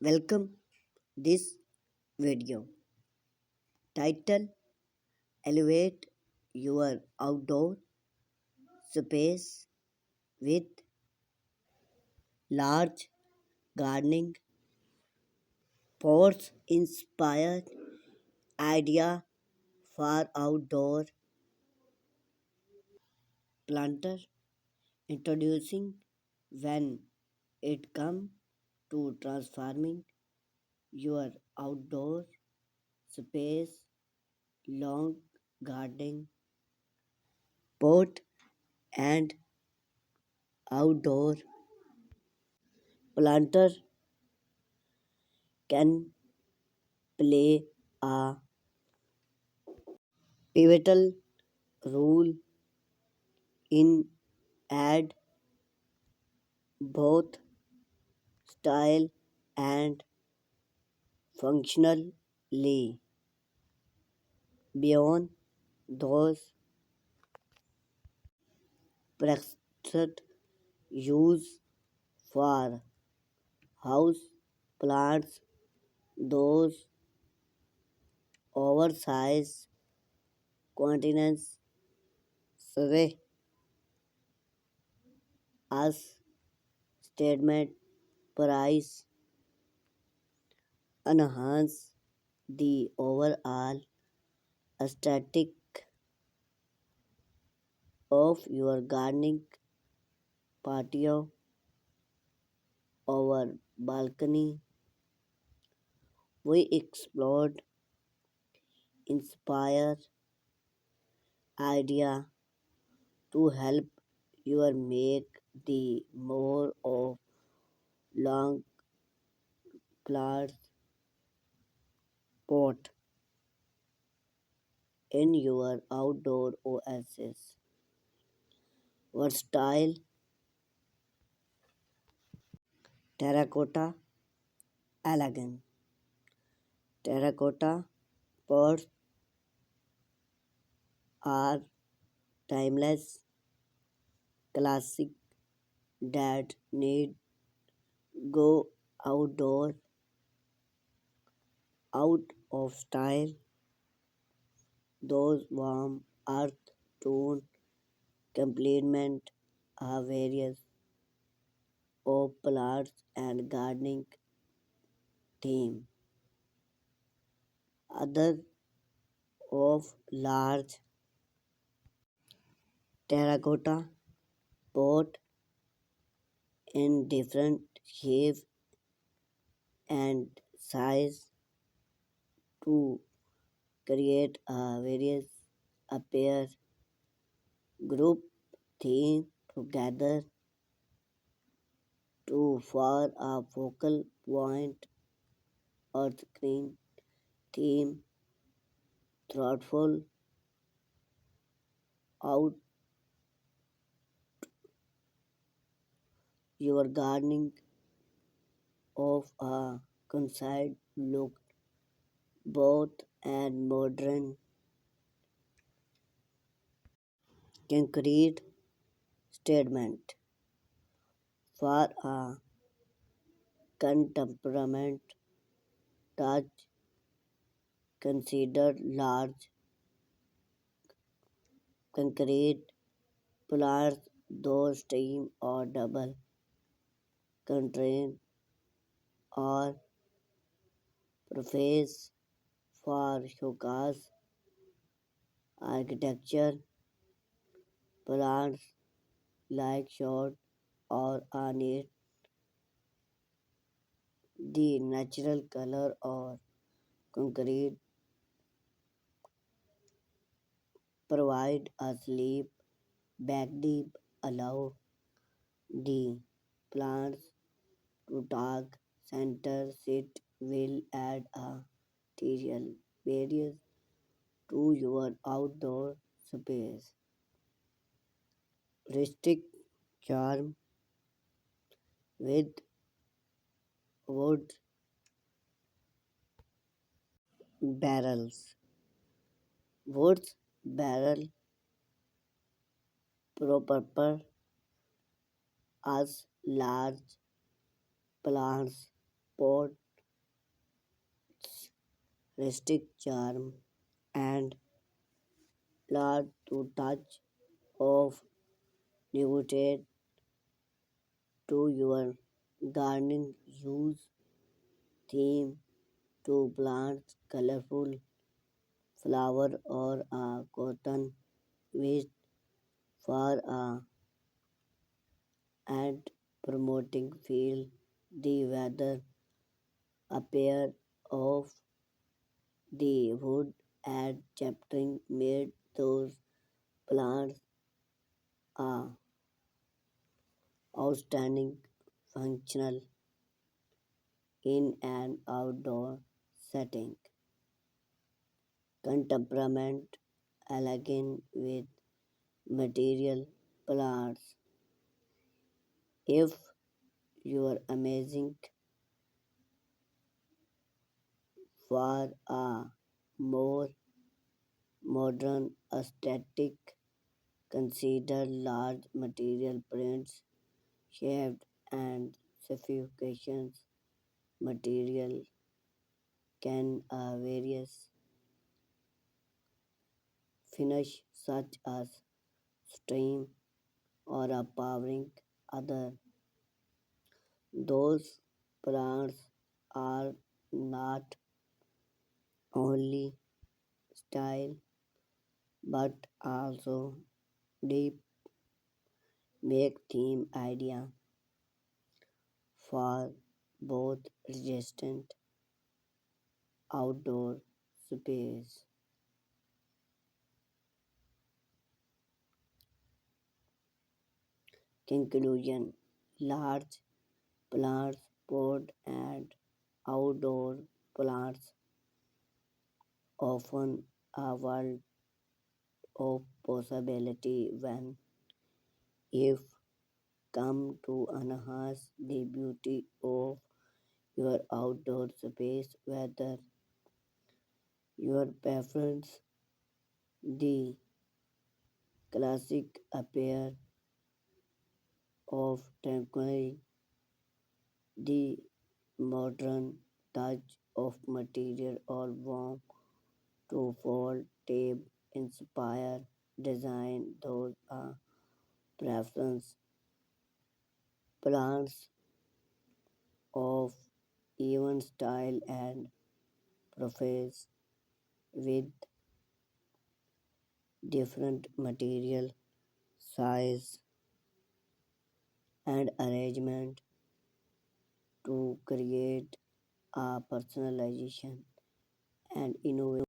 Welcome this video. Title: Elevate your outdoor space with large gardening pots. Inspired idea for outdoor planter. Introducing when it comes to transforming your outdoor space, long gardening pot and outdoor planter can play a pivotal role in add both style and functionally beyond those prescribed use for house plants. Those oversized containers serve as statement price enhance the overall aesthetic of your gardening patio or balcony. We explored inspire idea to help you make the more of long plants pot in your outdoor oasis. Versatile terracotta elegant terracotta pots are timeless classic that need go outdoor out of style. Those warm earth tone complement a various of plants and gardening theme. Other of large terracotta pot in different shape and size to create a various appear group theme together to for a focal point or screen theme thoughtful out your gardening of a concise look both and modern concrete statement for a contemporary touch. Consider large concrete pillars, those steam or double constraint or preface for showcase architecture plants like short or ornate the natural color or concrete provide a sleep back deep allow the plants to dark center sit will add a material barrier to your outdoor space. Rustic charm with wood barrels. Wood barrel proper as large plants pot rustic charm, and add to touch of novelty to your gardening. Use theme to plant colorful flower or a cotton waste for a and promoting feel the weather a pair of the wood and chaptering made those plants a outstanding functional in an outdoor setting. Contemporary elegant with material plants. If you're amazing for a more modern aesthetic, consider large material prints, shaped and sophistications. Material can various finish such as stream or a powering other. Those plants are not only style but also deep make theme idea for both resistant outdoor space. Conclusion: large plants pot and outdoor plants often a world of possibility when if come to enhance the beauty of your outdoor space, whether your preference the classic appear of tranquility, the modern touch of material or warm to fold tape inspire design those are preference plants of even style and profess with different material size and arrangement to create a personalization and innovation.